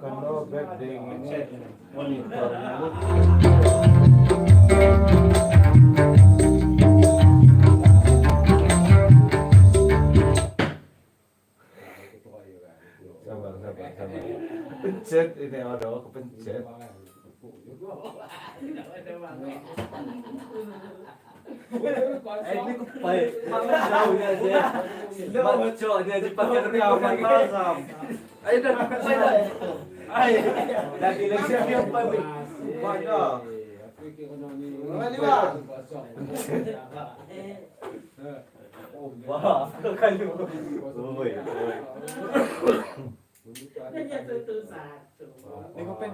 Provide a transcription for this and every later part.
Bukan lobet ding ini monitor mulut. Sabar. Pencet ini ada kepencet. Ini baik. Mama jauh ya aja. Baca dia dipakai rekaman malam. Ayo dah. Ayo. Dah bilang siapa yang paling. Mana? Mana bang? Oh, wah, kali. Oi. Hanya satu. Tengok pen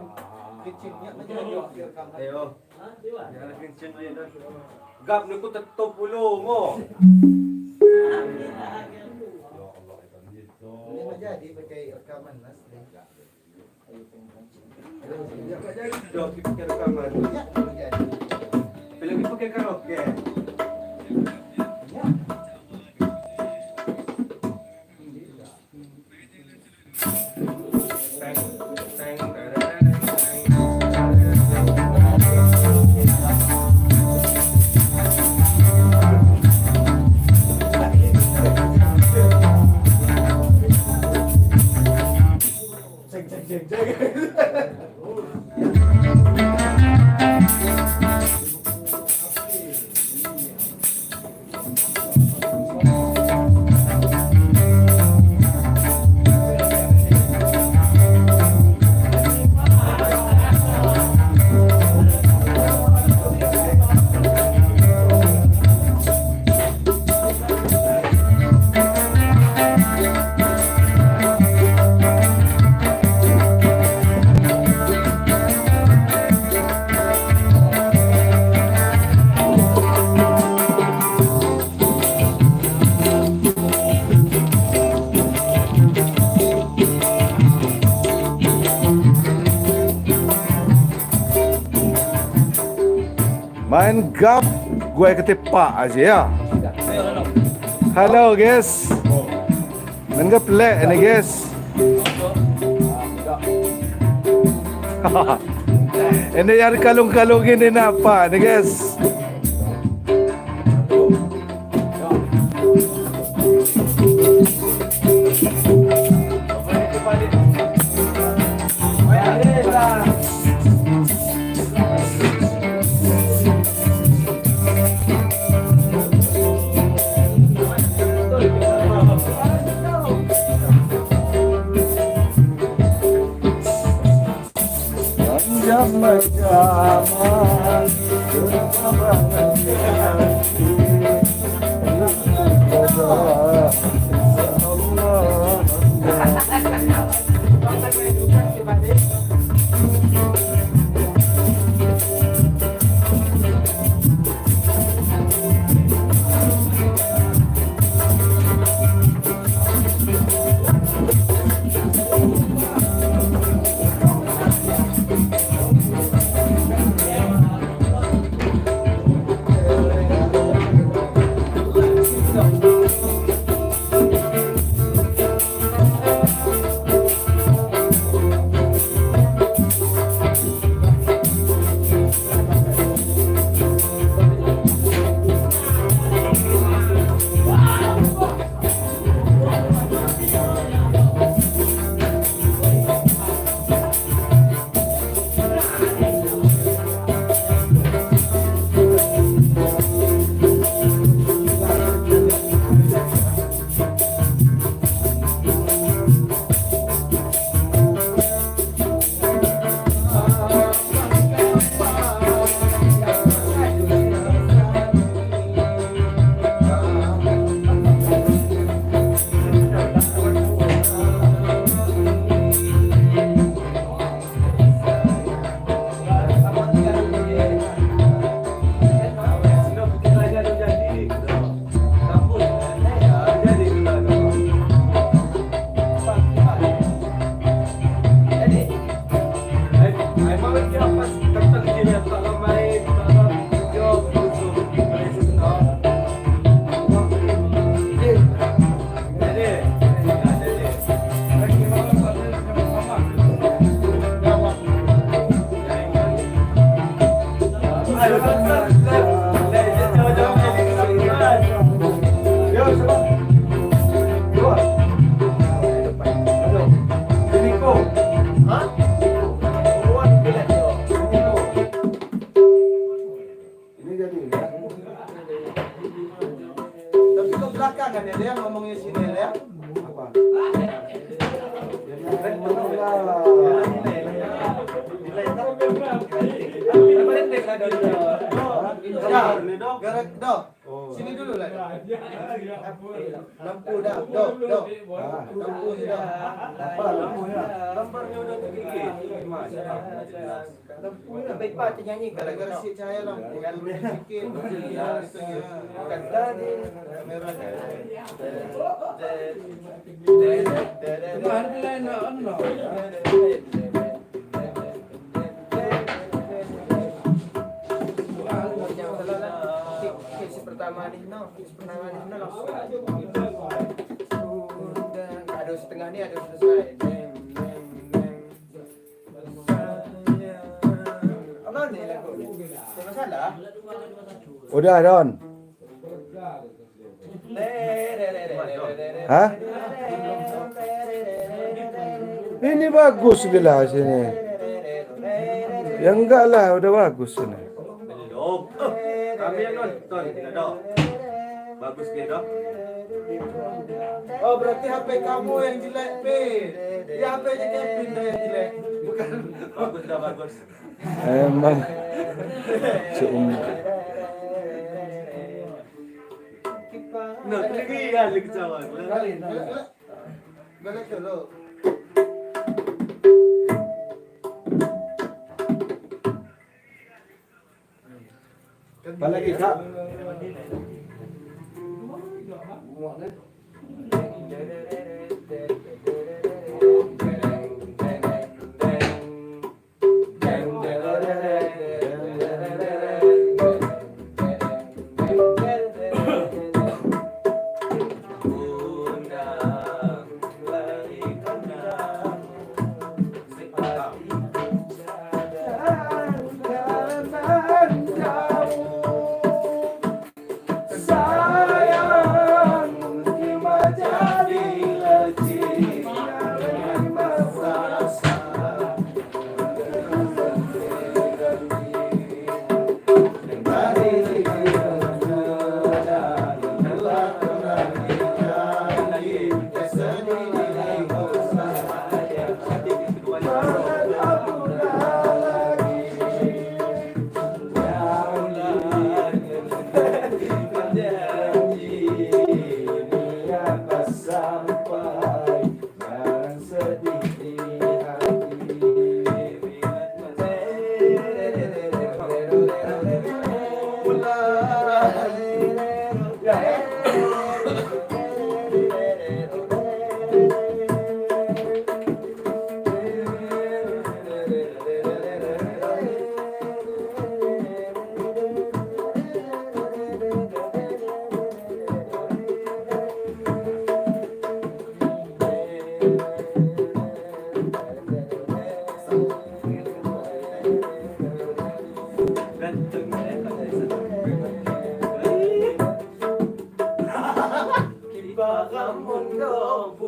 kecilnya macam rekaman. Ayo. Hah, Dewa? Jangan kencing dia dah. Gap ni ku tetap puluh mo. Ini mah jadi pakai rekaman mas. Ya tak jadi dok kita pakai rekaman. Ya belum jadi. Bila kita pakai karaoke. Main gap gue ketepak aja ya. Halo guys. Main gap lek ini guys. Ini yang kalung-kalung ini apa nih guys? belakangan ya dia ngomongnya sini ya. Apa? Sini dulu lah. Lampu dah, do. Lampu dah. Apa lampunya? Lamparnya udah tergigit. Baik Pak, nyanyi gara-gara si cahaya lampu turun sikit. Bukan tadi kamera. Kis pertama ni langsung. Ada setengah ni ada selesai. Apa ni lagu? Ada masalah? Udah Don. Hah? Ini bagus gila sini. Ya enggak lah, udah bagus ini. Belum. Kami yang nonton, dok. Bagus ke dok? Oh berarti HP kamu yang jelek, Pin. Ya HP-nya Kevin dah yang jelek. Bukan. Bagus dah bagus. Emang. Nah, lagi ya lagi cawan. Balik dulu. Balik Kak.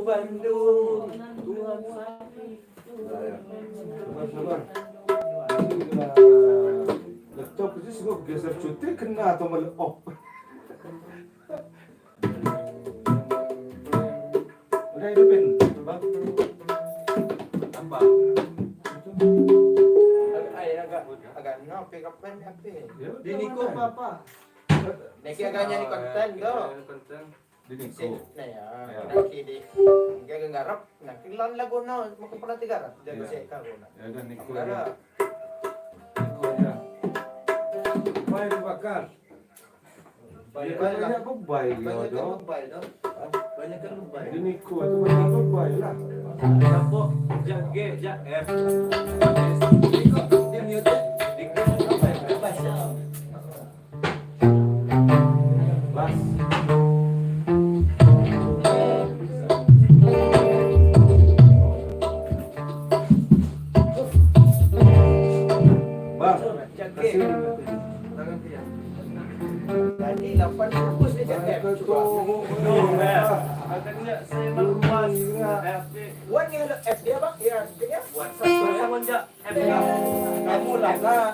Bandung. Laptop itu semua geser cuti kena atau meleop. Udah hidupin, bang. Apa? Agak ngopi kapan HP. Di Niko apa? Neki agak nyanyi konten do. Konten. Di Niko. Nah ya, neki di. Gak garap. Nah, kilan lagu no, makan pernah tiga garap. Jago sih kau na. Ya udah Niko Garap. aja. Niko aja. Bayi dibakar. Banyak Banyak bebay banyak do. lebay do. Banyak kan lebay. Di Niko itu banyak bebay lah. Apa? Jak G, jak F. Niko, dia mute. Niko, apa ya? Bebas ya. Bas. Bas. Jak G. Tadi 8 bungkus dia jak F. Katanya saya meluas F. Wan yang ada F dia bang? Ya, dia. Sama jak F. Kamu lah saya.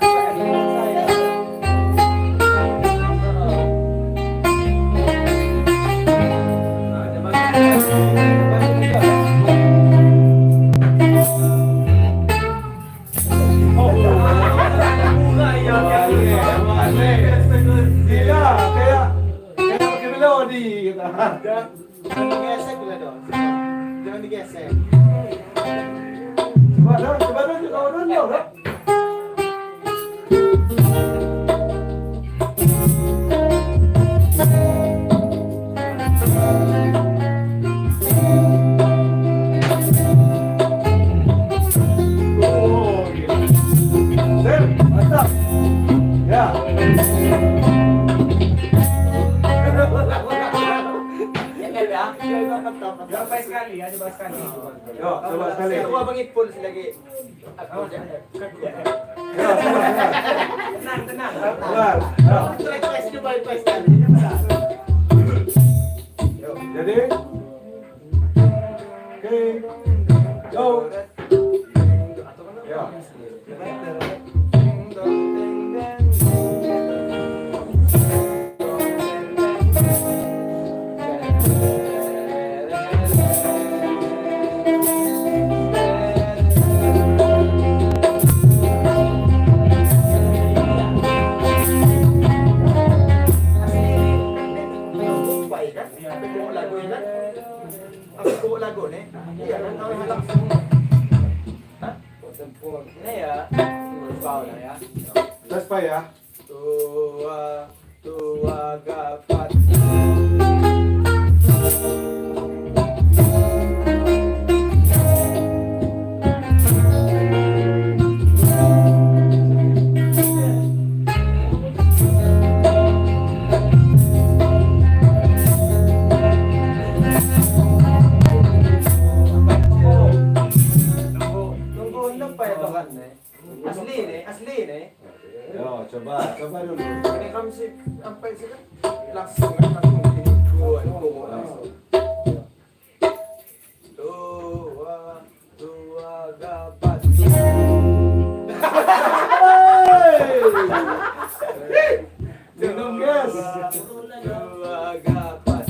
Bali kita. Jangan digesek lah dong. Jangan digesek. Coba dong, coba. Oh, gila. Sir, mantap. Ya. Sampai sekali, ada sekali. Yo, coba sekali. Coba Bang Ipul lagi. Yo, coba. Tenang. Keluar. Yo. Request coba request kan. Jadi, oke, go. Ya. Lagu nih. Iya kan kau halak. Ini ya, bau ya. Let's play ya. Tua gapat. Asli nih. Yo, coba dulu. Ini kami sih sampai sih kan langsung ini dua langsung. Dua gapat. Minum guys. Dua gapat.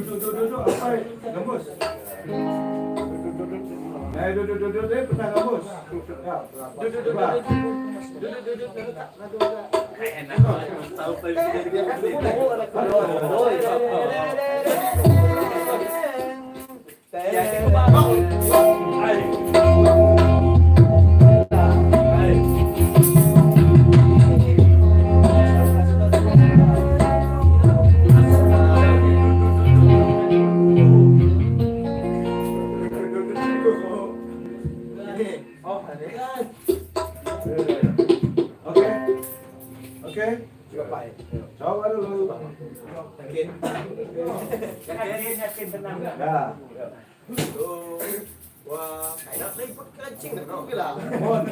Duduk apa? Gembus. Duduk, pernah gembus. Ya, duduk. Oke. Coba dulu. Yakin tenang. Ya. Wah, enak nih ikut kencing dah kau bilang. Mon.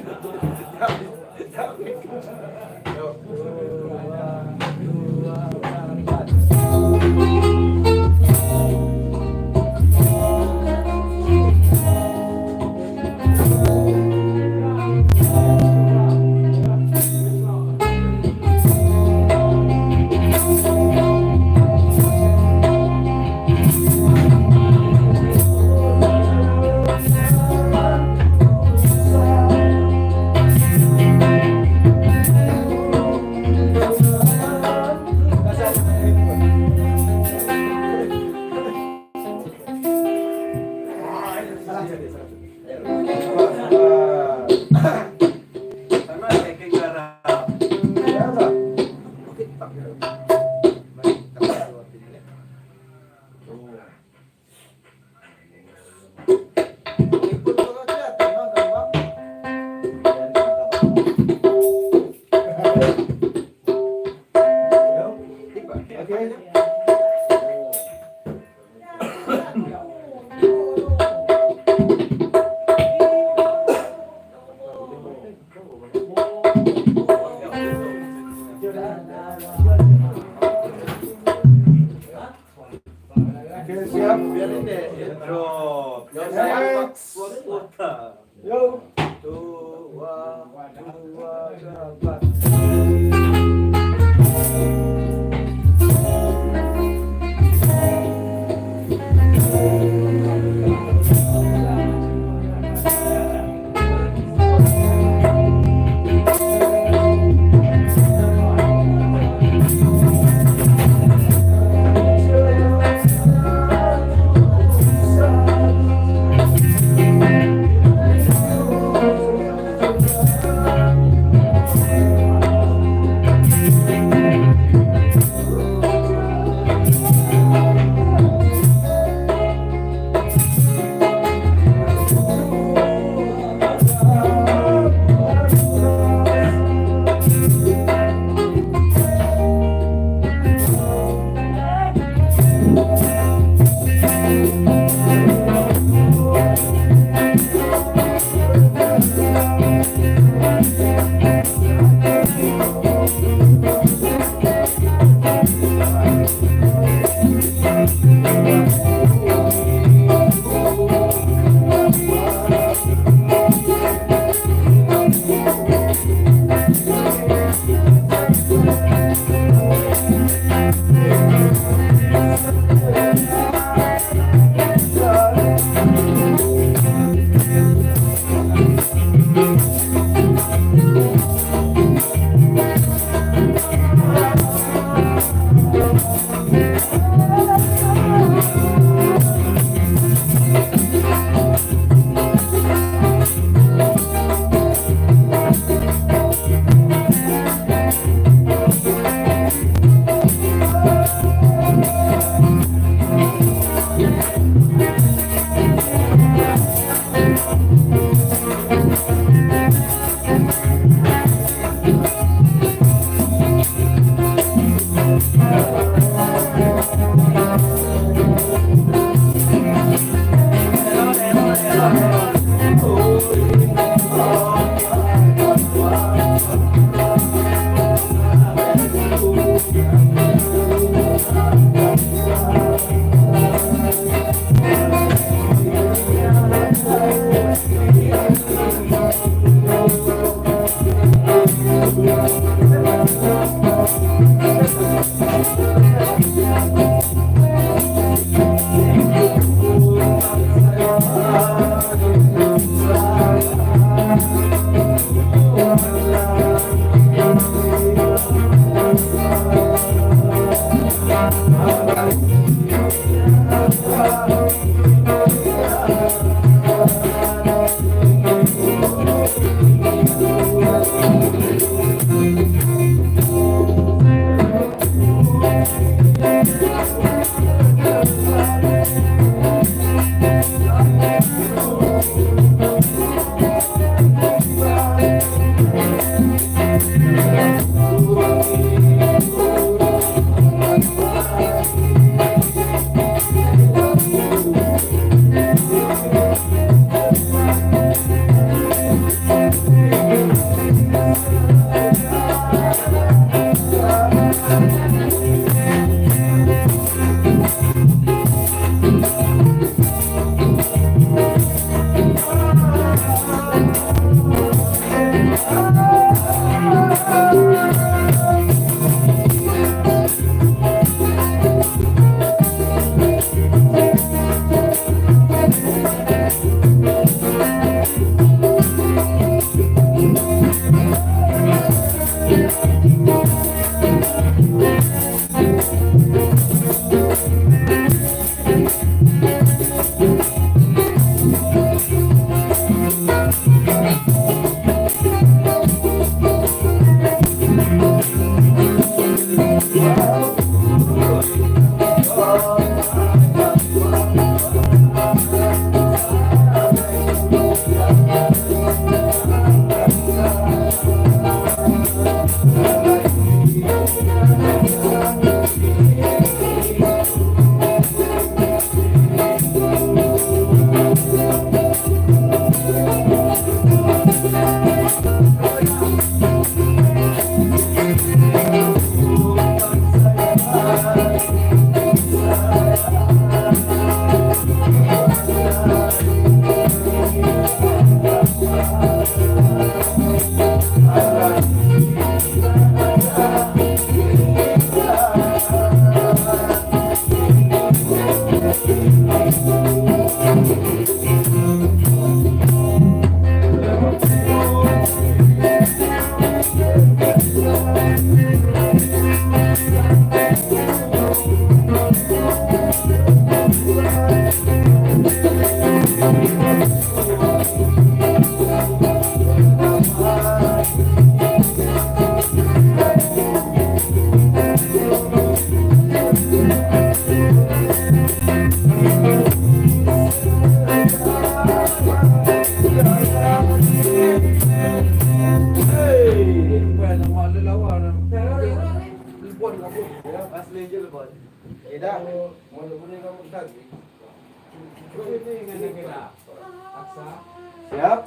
Siap?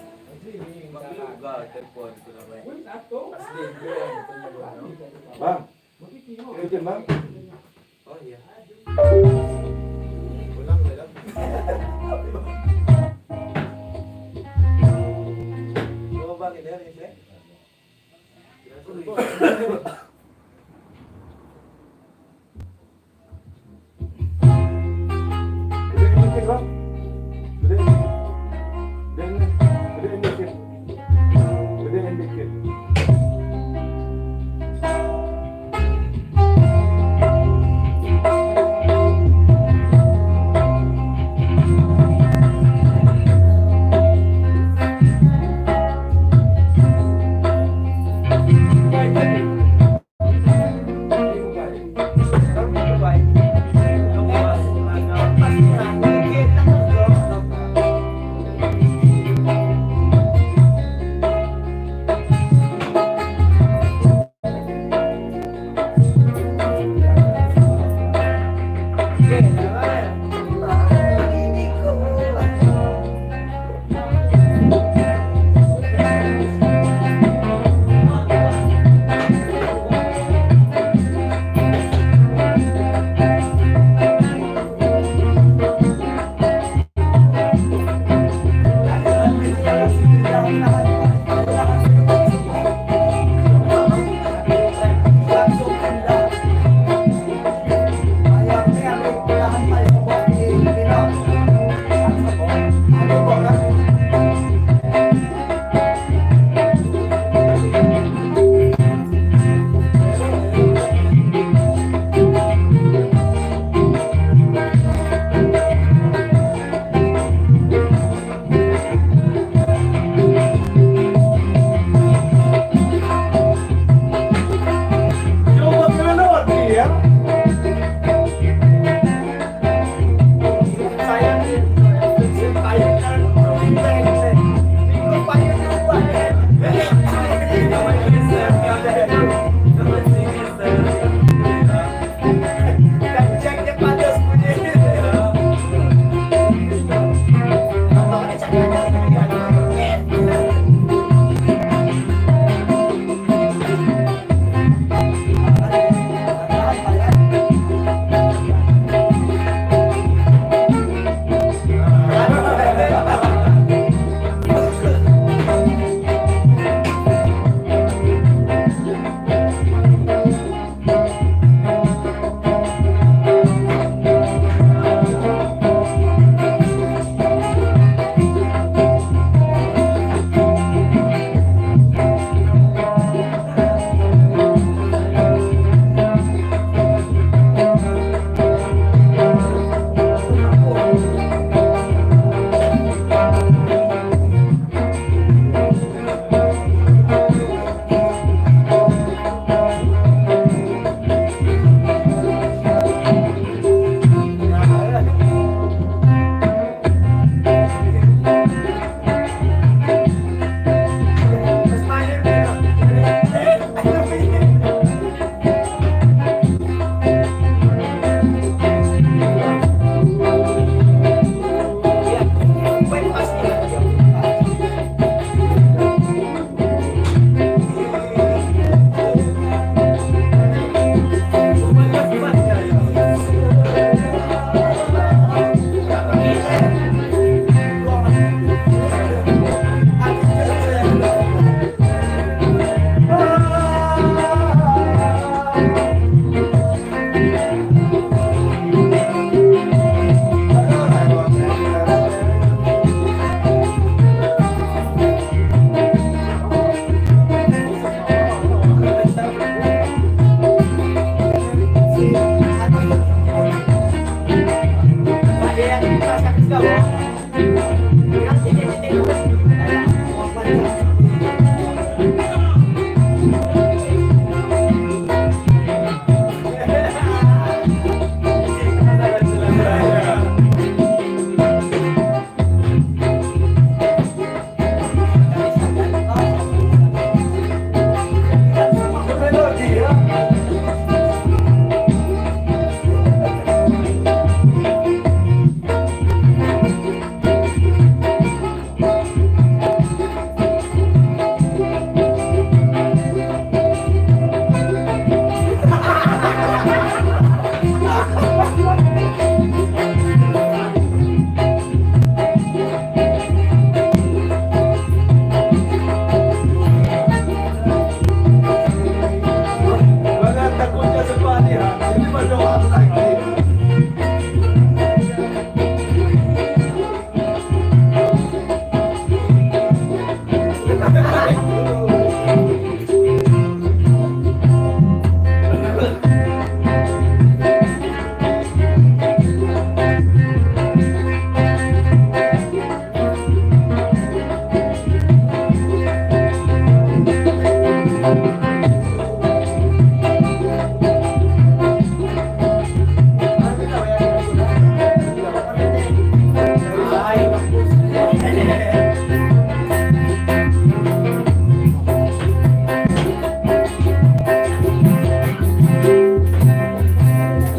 Bang. Ikutin bang. Oh iya. Bang ini ya.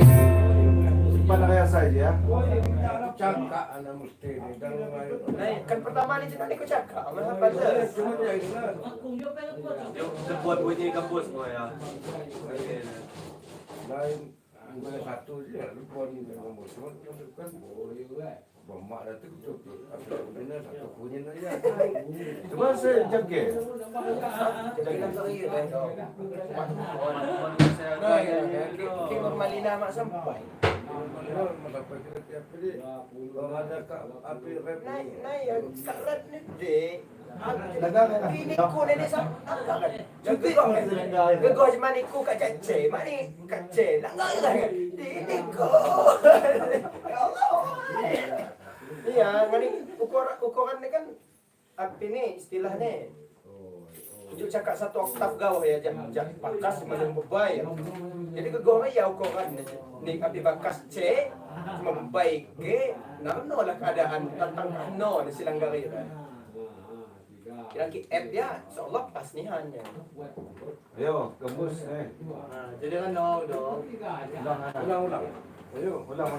Simpan na kaya saja ya. Cangka anak mesti ni. Kan pertama ni cakap ni kau cakap. Mana pada? Kung yung pero po. Yung buat bunyi kampus mo ya. Lain bukan satu je. Lupa ni memang cuma kan boleh. Bamak dah tu apa benda satu punya aja. Cuma saya jaga. Jangan teriak dah kau. Nah, Kita normalina mak sampai. Mendapat kita apa dia? Kalau ada api rep Naik kat rap ni dek. Ini ku nenek sampai kan. Juga kau. Kau cuma ni ku kat cece. Mak ni kat cece. Langgar kan. Ini ku. Ya Allah. Iya, ngani ukuran ni kan apa ni istilahnya? Ujuk cakap satu oktav gawah ya jam bakas macam bebai. Jadi ke gawah ya ukuran ni api bakas C cuma bebai G. Nano lah keadaan tentang no di Silanggari. Kira-kira F dia seolah pas ni hanya. Ayo, gembus Jadi kan no dong. ulang. Ayo, ulang.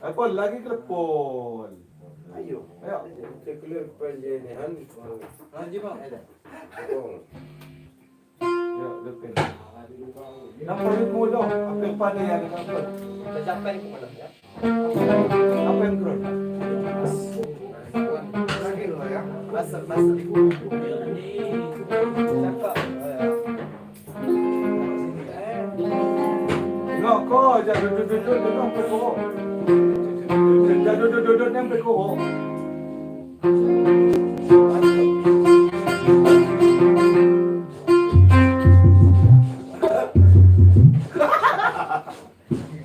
Apol lagi kelepon. Ayo. Ayo. Keluar penjenahan. Lanjut bang. Yo, lepin. Nampak ni mulu. Apa yang pada yang nampak? Tercapai ke mana ya? Apa yang kurang? Lagi lah ya. Masuk ibu. Cakap. No, kau jangan duduk sampai kau. Jangan duduk sampai kau.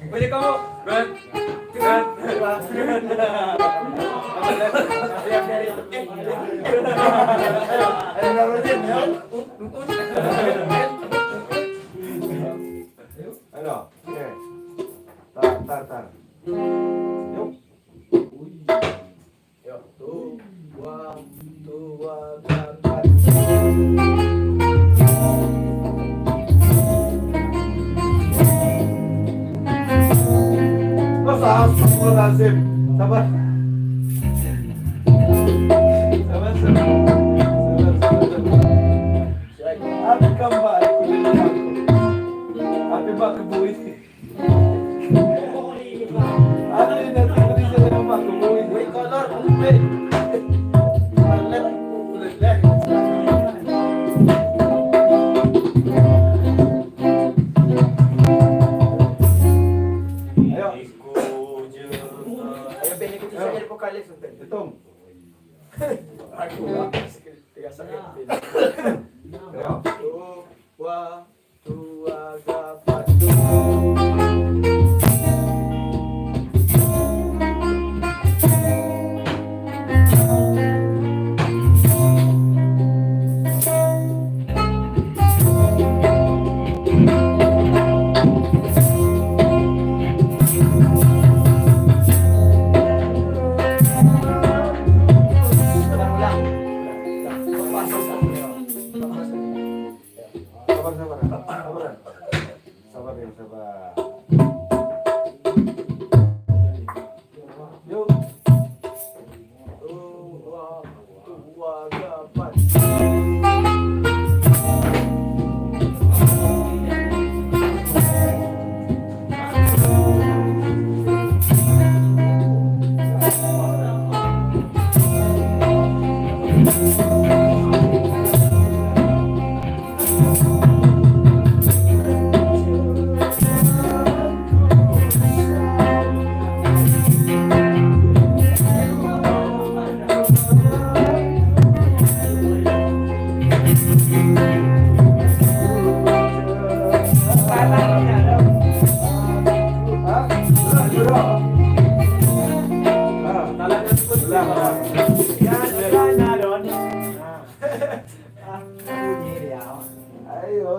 Boleh kamu? Ben. Ayo, oke. Tar. Yuk. Yo, tua, dapat. Astagfirullahaladzim. Sabar. Apa gambar? Apa mak kebuih? Apa ini nanti berisi dengan mak kebuih? Wei kolor umpe. Malam udah. Ayo, Ayo ben ikut saya jadi vokalis ben. hitung. Aku lah. Tiga sakit. Ayo. Tua, dapat. Sabar. Yuk. Tua, dapat.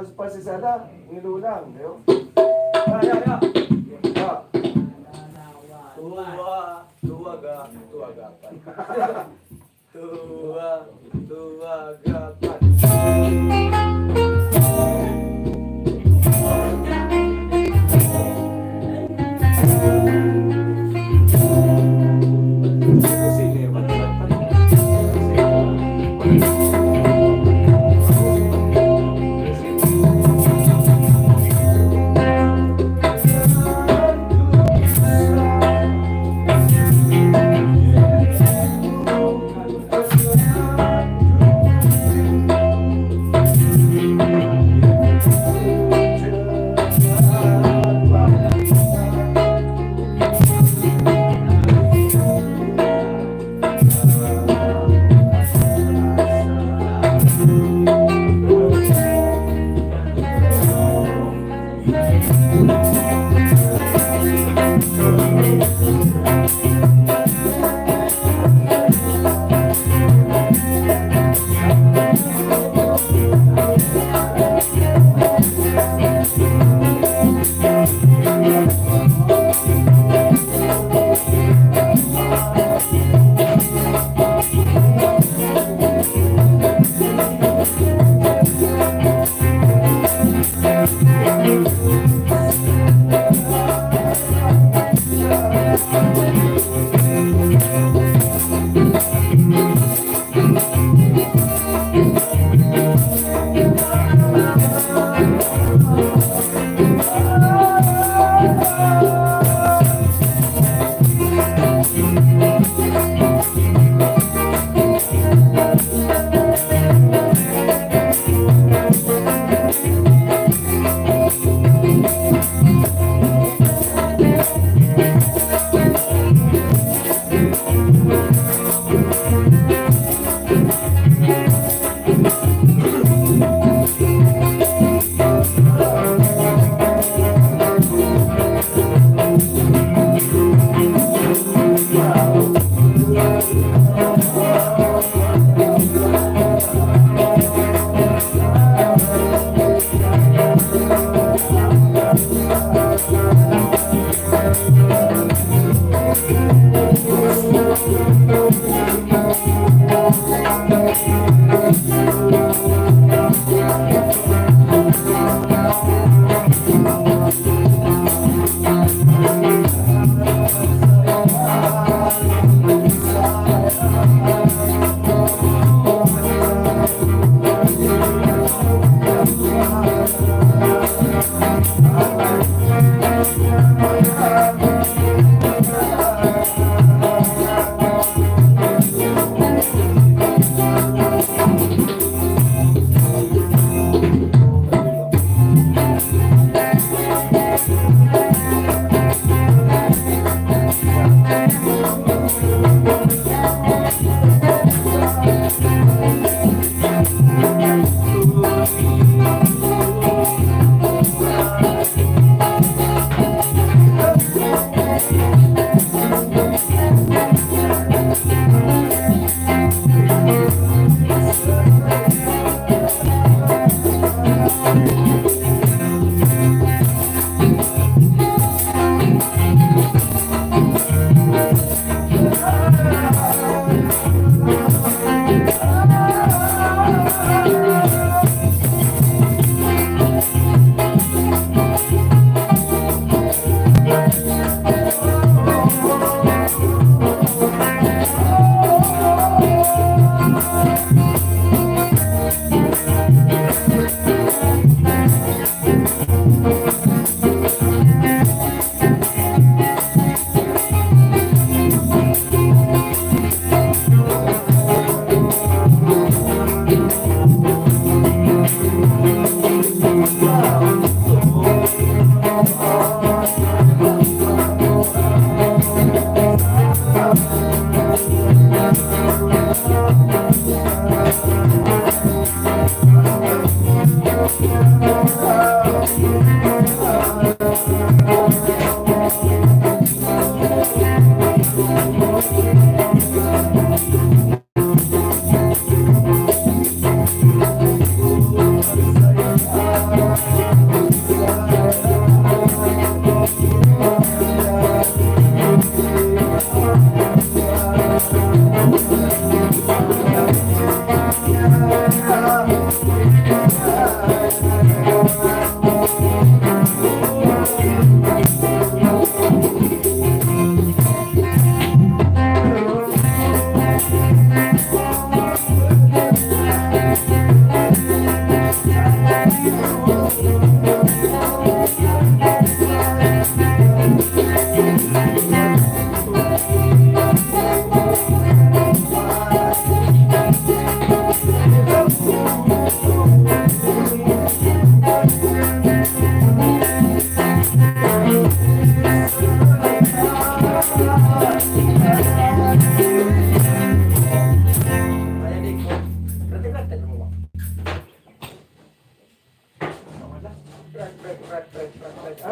pasti sana ngilulang, yo. Ya. Ya. Tua gapan. Tua gapan.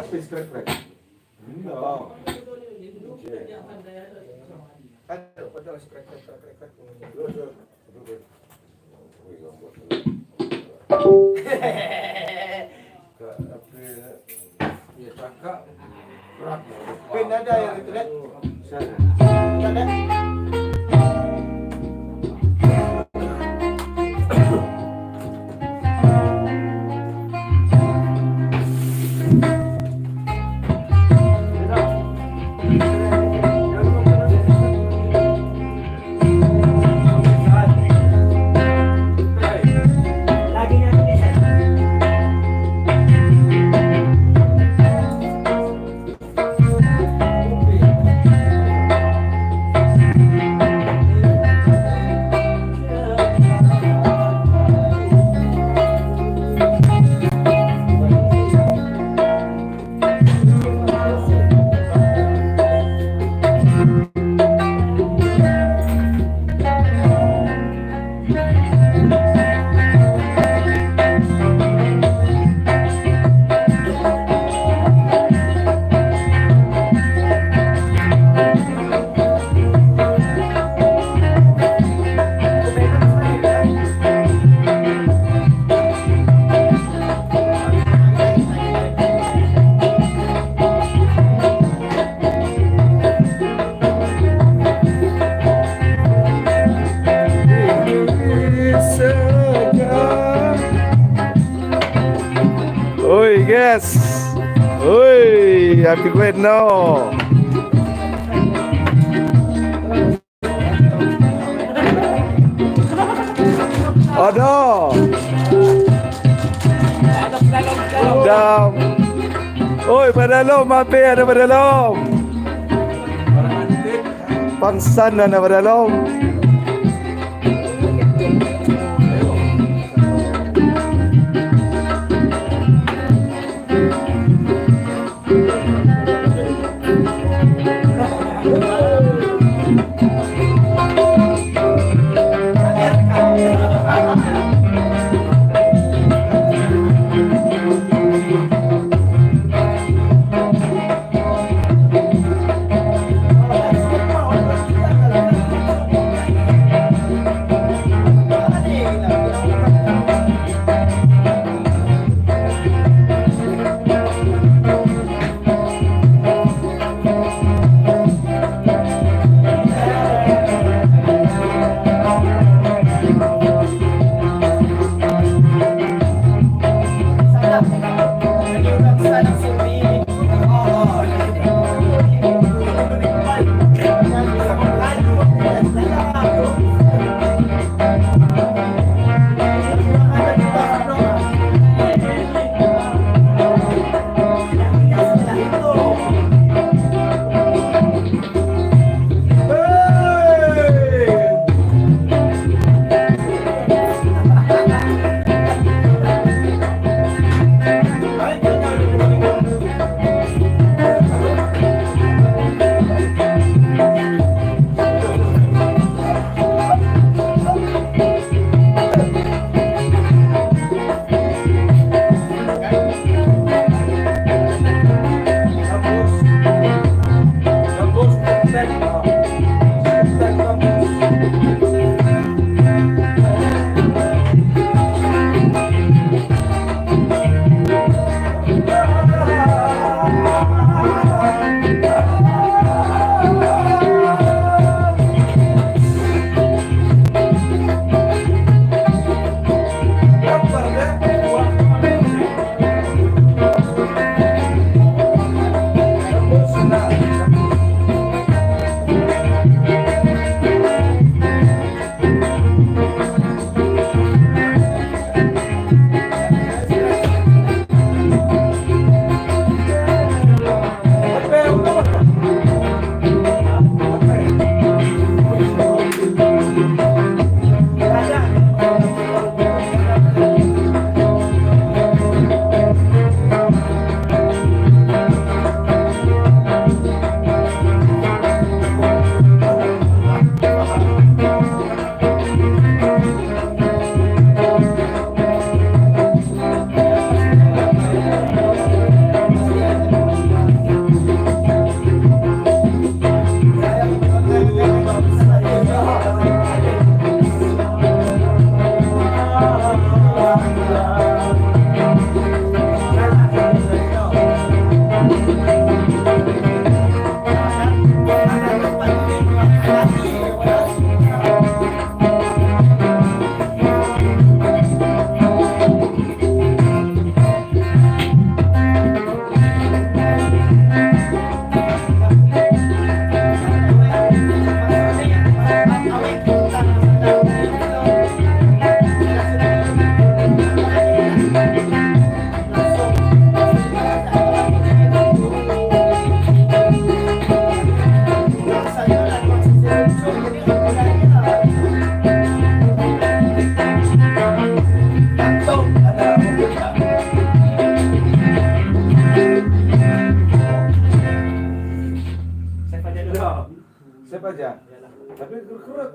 Habis krek-krek. Oh. Ada pada krek. Ya cakap. Kerak. Pin ada yang itu kan? Sana. Ada. Lagi yang ini. Oi, guys. Oi, happy no. Ada. Dam. Oi, padalom, mape ada padalom. Pangsan na padalom.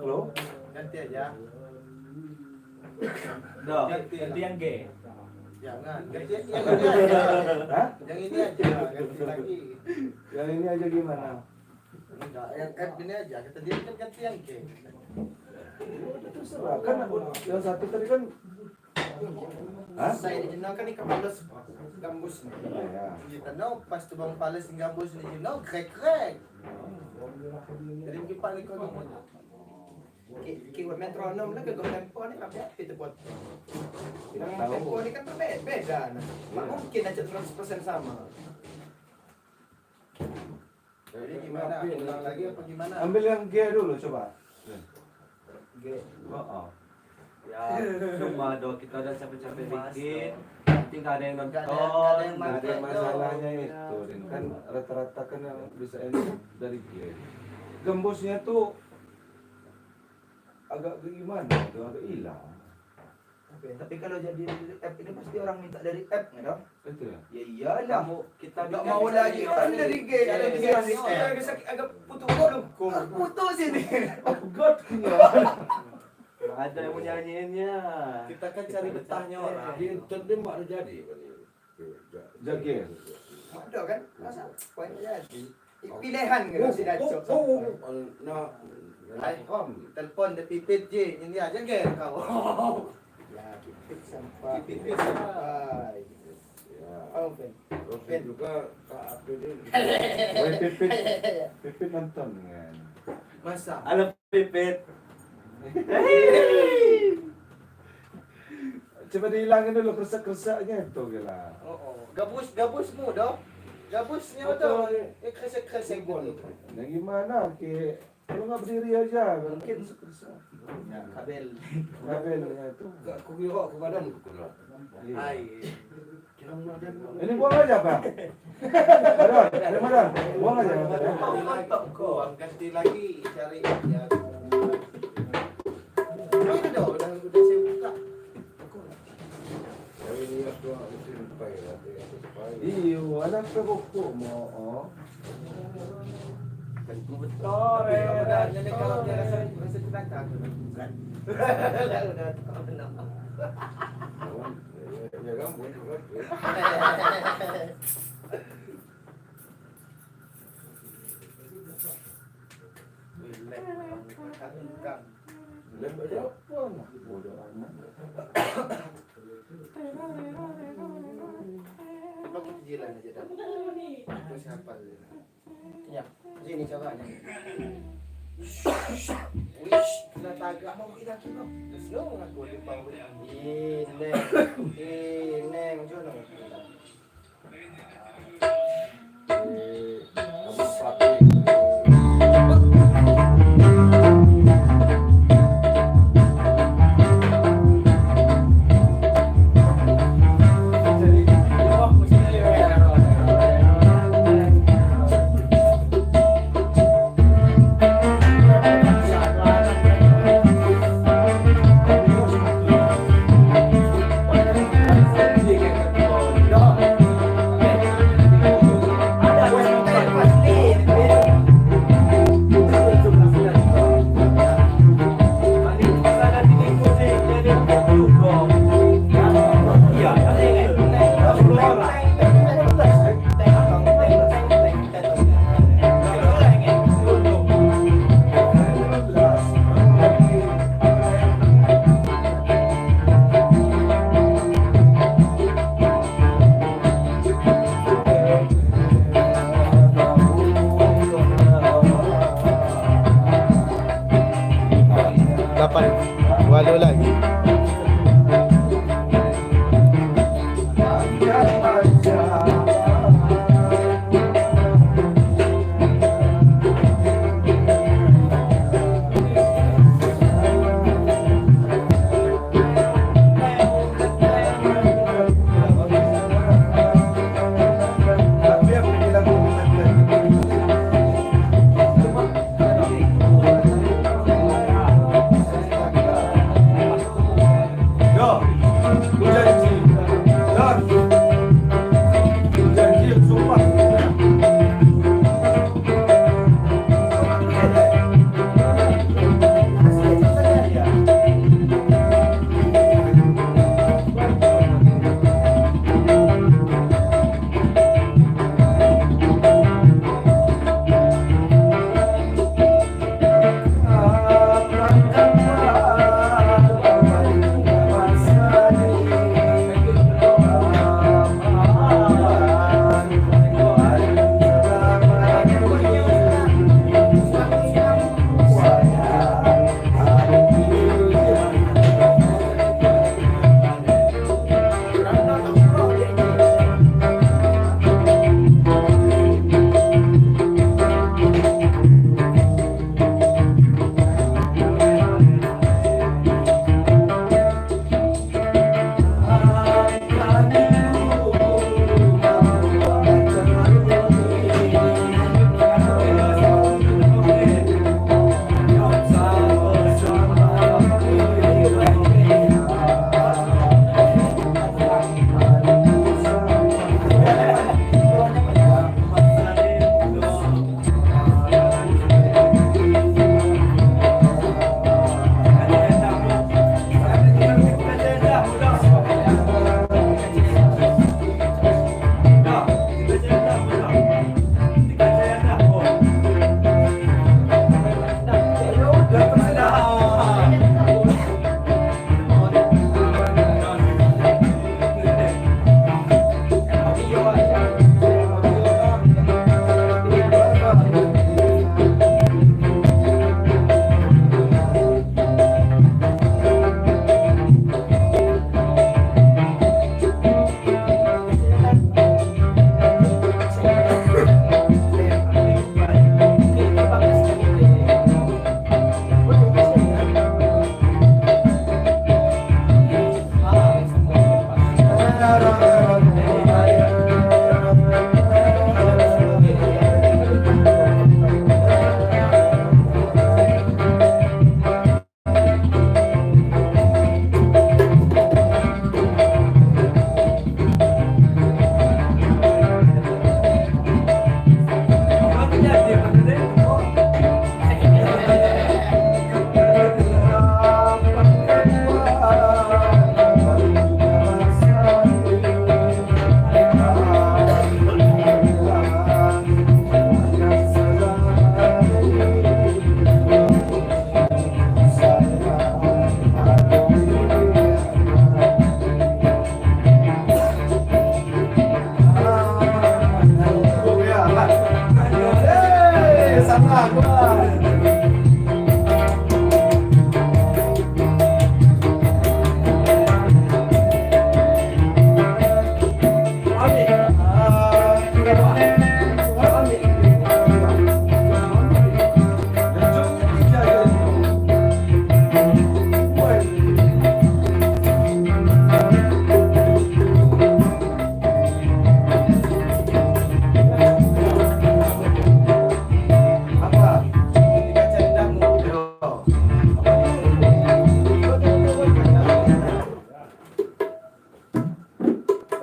Lo? Ganti aja. Dah, ganti yang G. Jangan. Ganti yang ini aja. Hah? Yang ini aja. Ganti lagi. Yang ini aja gimana? Enggak, yang F ini aja. Kata dia kan ganti yang G. Terserah kan yang satu tadi kan. Hah? Saya di Jenau kan ikan palas gambus nih. Ya. Di Jenau pas tu bang palas gambus di Jenau krek. Jadi mungkin paling kau ngomong. Kiwat metronom lah ke tempo ni apa itu buat. Yang tempo ni kan berbeda. Tak mungkin aja 100% sama. Jadi gimana? Ulang lagi apa gimana? Ambil yang G dulu coba. G. Oh. Ya, cuma do kita udah capek-capek bikin. Nanti nggak ada yang nonton. Nggak ada yang Nah, ada Itu. masalahnya itu, Rin. Kan rata-rata kan yang bisa ini dari G. Gembusnya tuh agak gimana tuh, agak hilang. Tapi kalau jadi F ini pasti orang minta dari F nggak dong? Itu ya. Ya iyalah. Kita Nggak mau lagi kan dari G, ada di G. Bisa agak putus dulu. Putus ini. God punya. nggak ada yang mau nyanyiinnya. Kita kan cari betahnya orang. Dia terdemak dah jadi. Jage. Ada kan? Masa poinnya jadi. Pilihan gitu si Daco. Nak, Telepon dia pipit je. Ini aja ke kau. Ya, pipit sampai. Pipit sampai. ya. Oh, Ben. Rosi juga tak apa dia. Woi Pipit nonton kan. Masa? Halo Pipit. Coba dihilangin dulu keresak-keresaknya itu gila. Oh. Gabusmu doh. Gabusnya betul. Kresek-kresek gol. Nah gimana ki? Kalau nggak berdiri aja, mungkin keresak. Ya, kabel. Kabelnya itu. Tak aku kira aku badan aku kira. Iya. Ai. Ini buang aja pak. Madon, ada Madon. Buang aja. Mantap kau. Ganti lagi cari ya. Oh, ini dah udah saya buka. Yang ini aku mesti lupa ya. Aku lupa. Iyo, anak peboko mo. Oh. Tentu Tapi betul. udah jadi kalau dia rasa celaka aku bukan. Udah kalau benar. Ya kan boleh juga. Lembek apa? Bodoh amat. Coba jilan aja dah. Terus hafal. Ya, sini coba nih. Wish, kita tagak mau kita kilo. Terus lo ngaku di bawah ini, jono.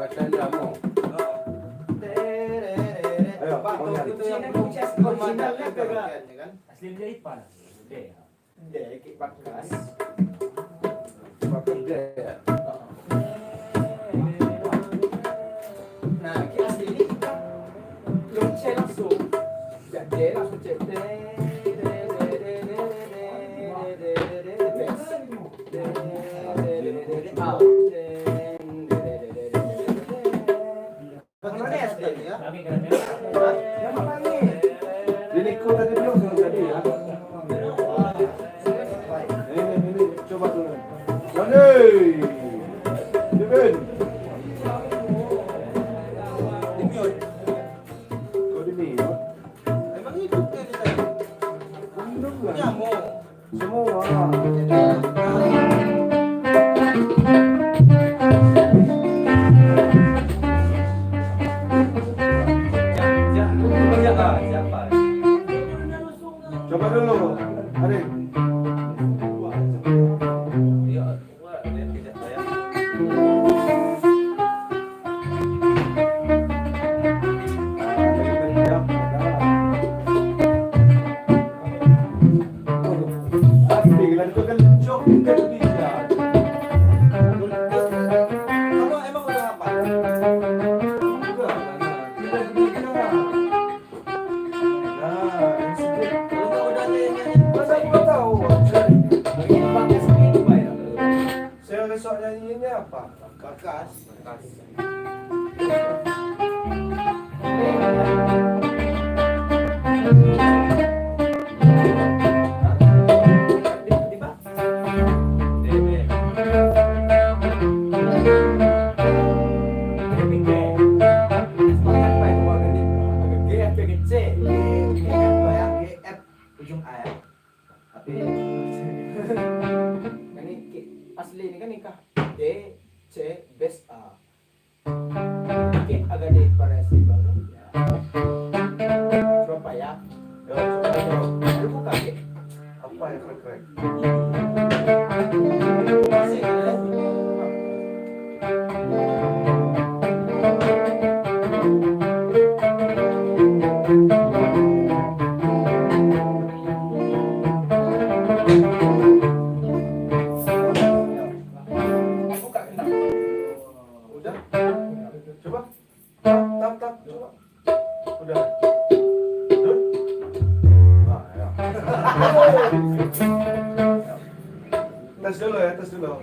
Kata lama. Ayo, Pak, itu yang originalnya kan? Asli dia Ipan. Dek. Dek, Bakas. Pakai dia. Nah, kita asli ini kita lonceng langsung. Tidak D langsung cek D. Bagaimana ya SD ya? Kami kena Yang mana nih? Jadi kau tadi belum sama tadi ya? Ini coba dulu. Mana? Steven. Demiot. Kau di mute. Emang ikut ke kita? Belum lah. Nyamuk. Semua. Siapa? Coba dulu. Arif. Iya, dia tidak saya. Kamu emang udah apa? Udah Begini Bakas ini Pak ya? Saya besok nyanyiinnya apa? Bakas. Ujung A ya. Tapi ini asli ini kan nikah D C base A. Oke, agak di variasi baru ya. Coba ya. Ya, coba. Lu buka ya. Apa yang krek-krek? Masih ada. Buka kena. Udah? Coba. Tap. Coba. Udah. Dud. Ah, ya. Tes dulu ya, tes dulu.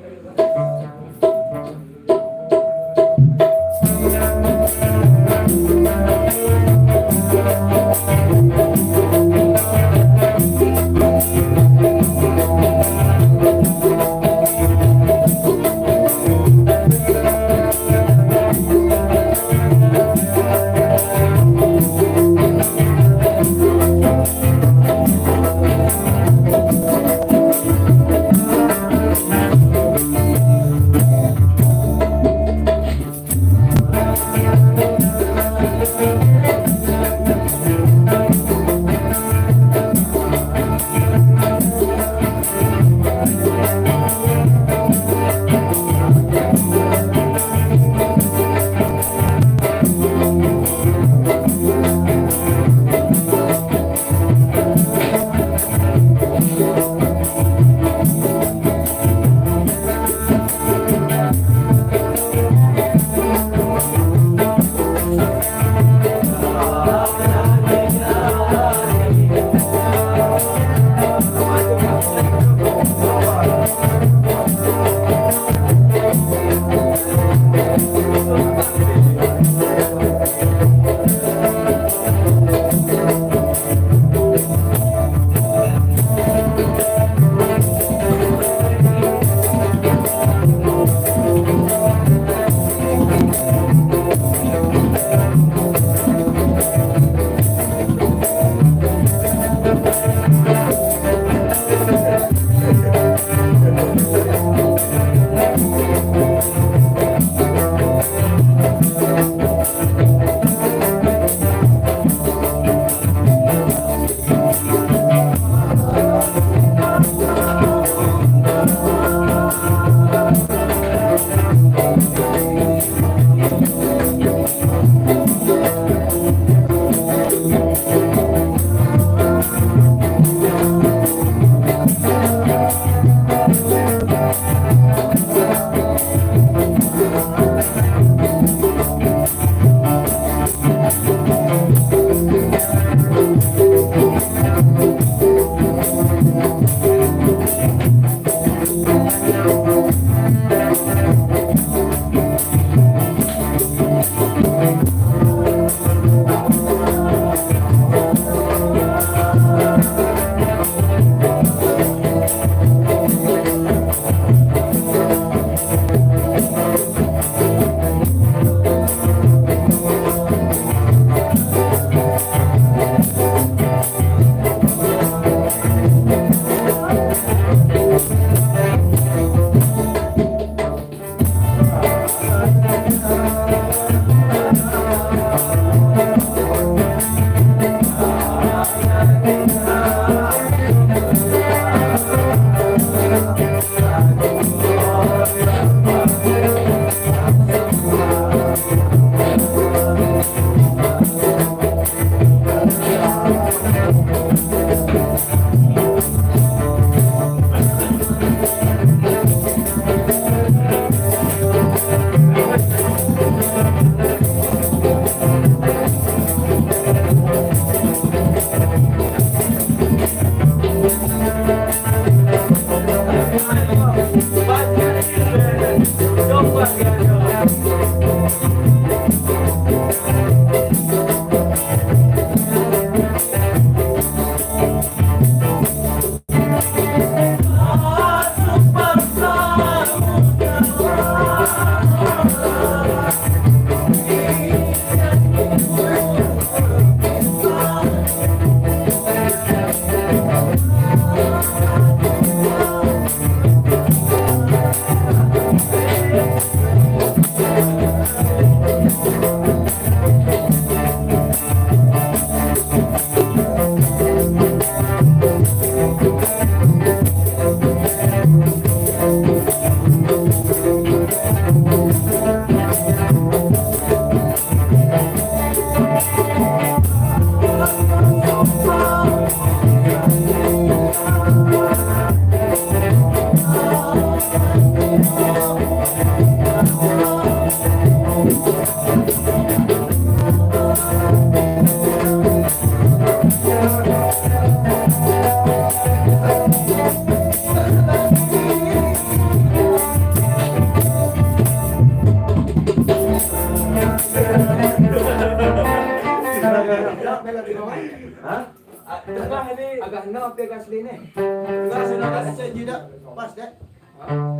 Agak enak dia asli ni. Enggak, sudah kasih Janji dah. Pas dah.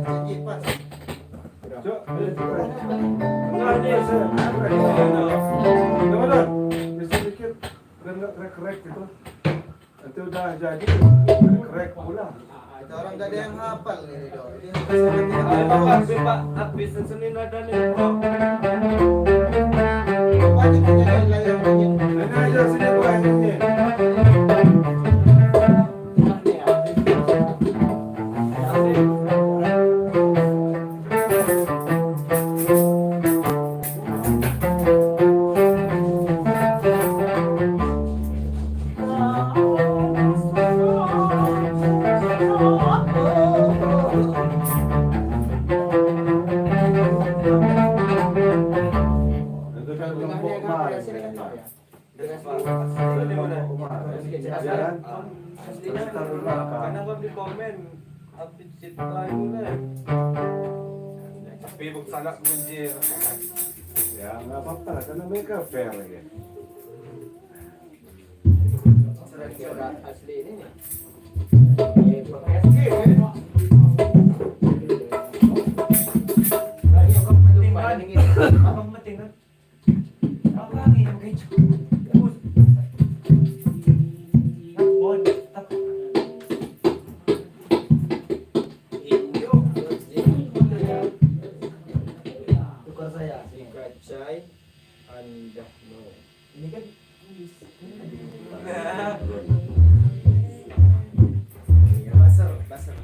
Janji pas. Cok, Enggak, dia gimana? Bisa dikit, biar nggak krek-krek gitu. Nanti udah jadi, krek pula. Kita orang tak ada yang hafal ni dok. Pak, habis Senin ada nih. Banyak yang lain banyak. Ini aja sini bukan ini. Itu kan kelompok Mar. Di mana? Jalan. Aslinya kadang gua di komen habis cerita itu kan. Tapi bukan salah munjir. Ya nggak apa-apa, karena mereka fair ya. Surat asli ini ni. Abang penting kan? Apa lagi yang kayak gitu? Tukar saya. Kacai anda mau. Ini kan Basar, basar.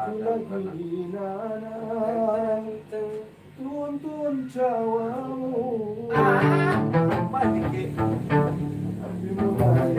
Aku lagi nanang tuan-tuan cawamu. Tapi mulai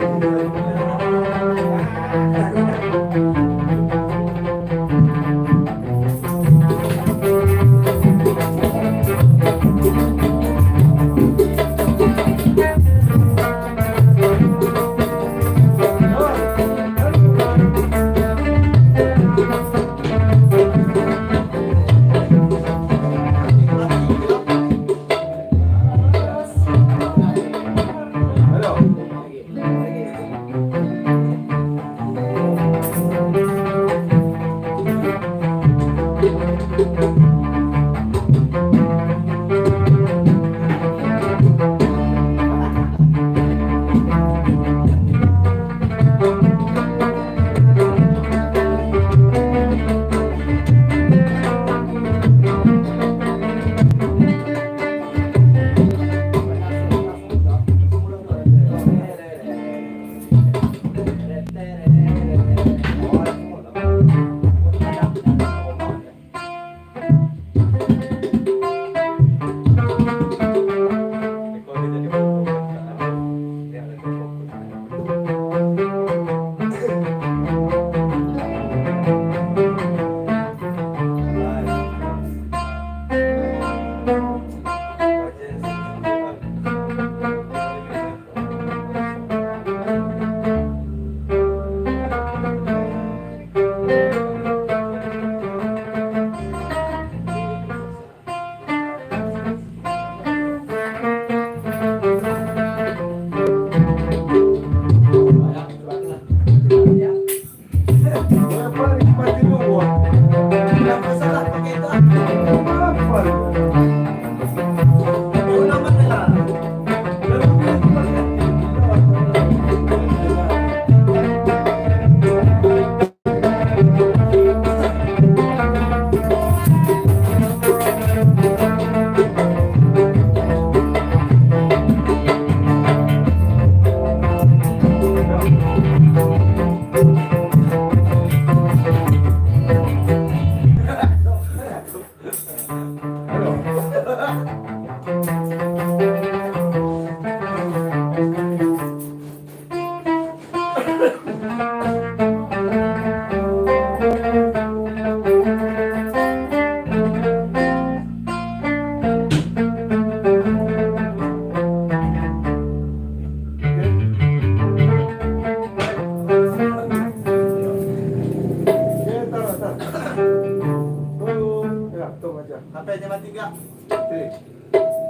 Sampai jam 3.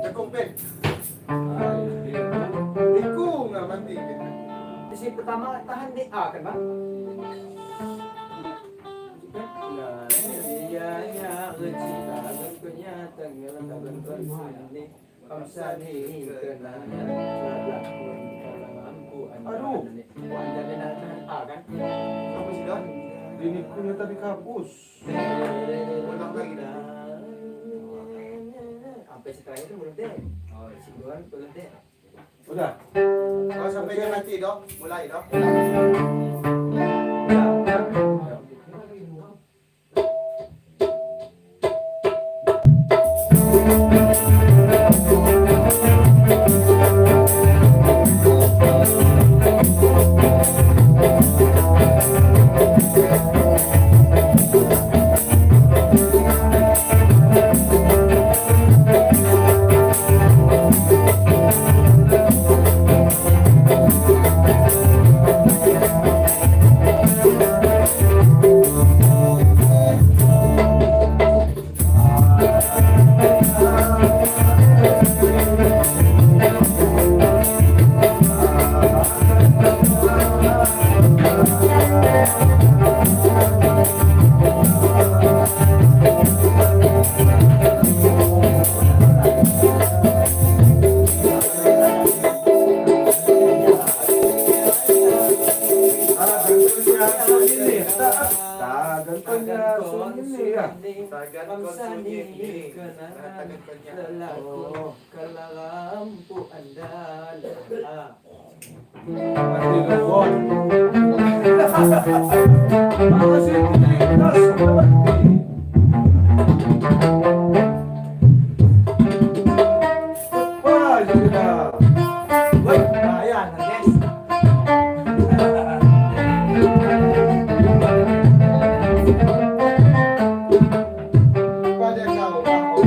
Cukup, Pin. Iku nggak mati. Isi pertama tahan di A kan bang? Ianya recita tentunya tenggelam dalam bersani kamsani kenangan lakon mampu Aduh. anda benar tahan A kan? Kamu sudah? Ini punya tadi kapus. Ulang lagi dah. Sampai setelah itu belum deh. Oh, singgungan belum deh. Udah. Kalau sampai jam nanti dok, mulai dok. Tagan ko niya sunyi. Tagan ko sunyi. Tagan ko niya. Lelako kalalampu andal. Mati lubon. Masih pintas mati. Wah, jadi dah. Woi, ayan, guys. Pada kau aku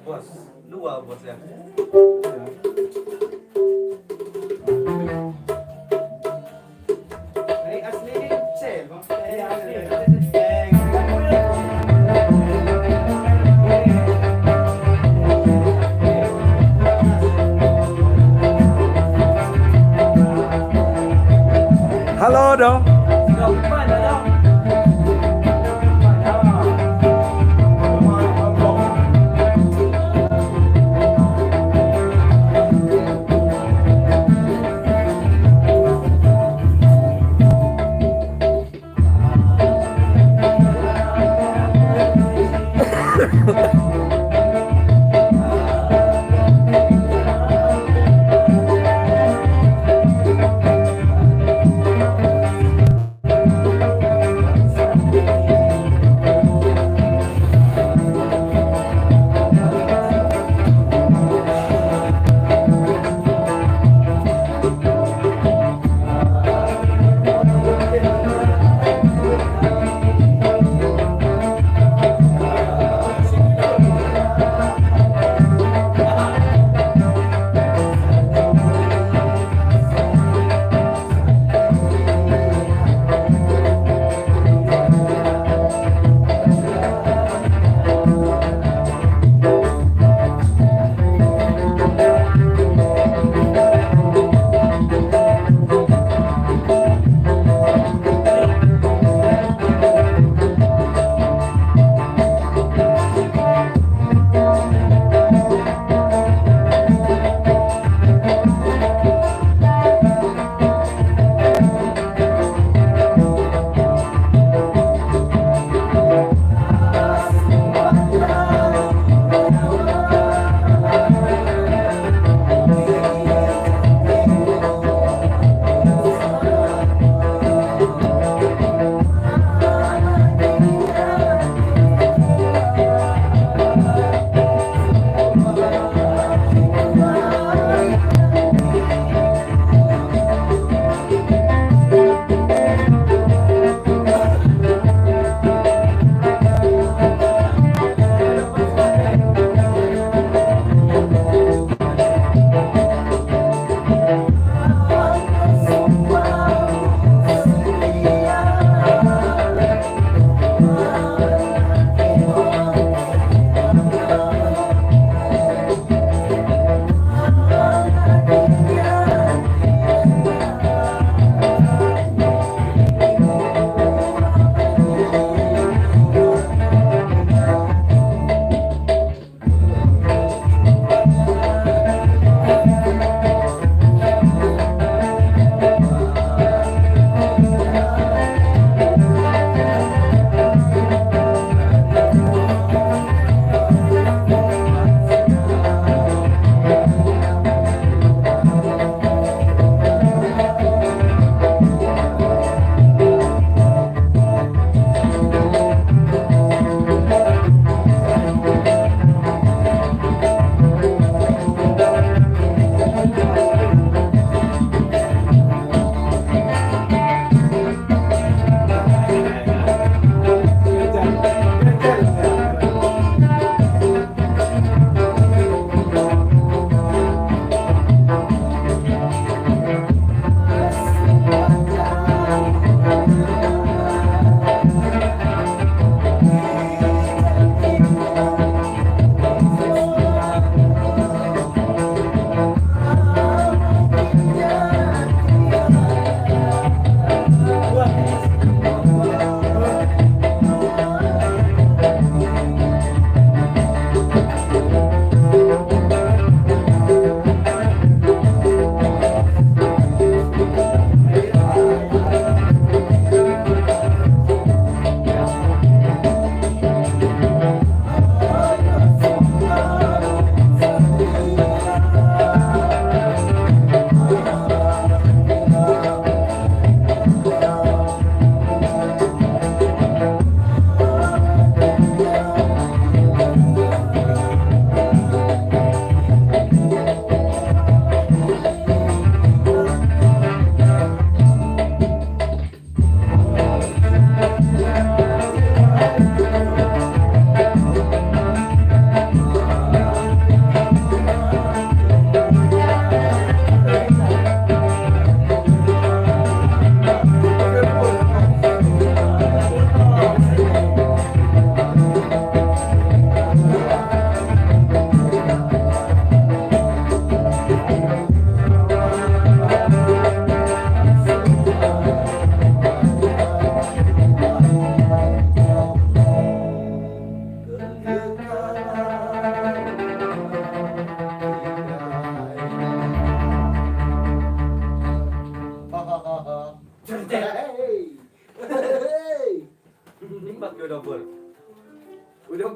Bos, dua bos ya. Ini asli ini cel, Bang. Halo dong.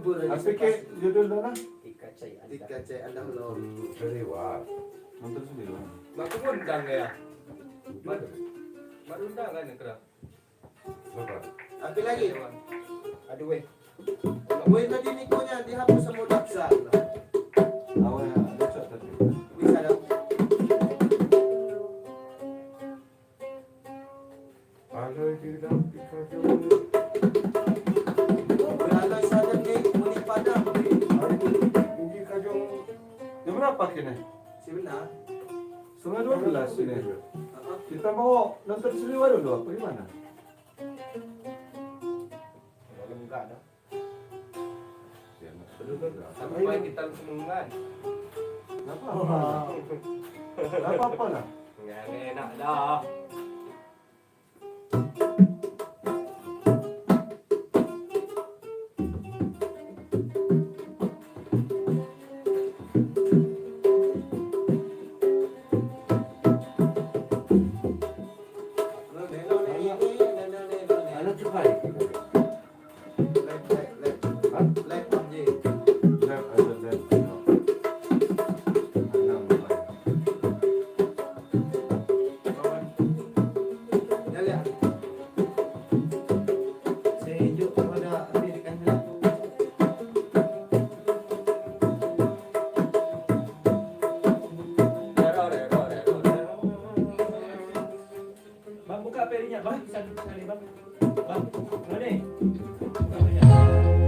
subur aja. Asik judul na. Dikacai anda. Dikacai anda belum. Serius. Nonton sendiri. Baru undang ya. Baru undang kan kira. Berapa? Apa lagi? Aduh weh. Woi tadi Nikonya dihapus sama Daksa. Awalnya ada cok tadi. Bisa dah. Ada tidak dikasih. Berala sadar ni muni padang. Ini kajong. Jam berapa kini? Sebenar. 11:30 ini. Kita mau nonton Sriwa dulu apa gimana? Kalau enggak dah. Sampai kita semungan. Gak apa-apa. Gak apa-apa lah. Nggak enak dah. Ada cepat. Lep panji. Left ada left. Ya lihat. Saya tunjuk kepada Amerika bilang. Bang buka perinya bang, bisa sekali bang. Bang, mana ni? Buka perinya.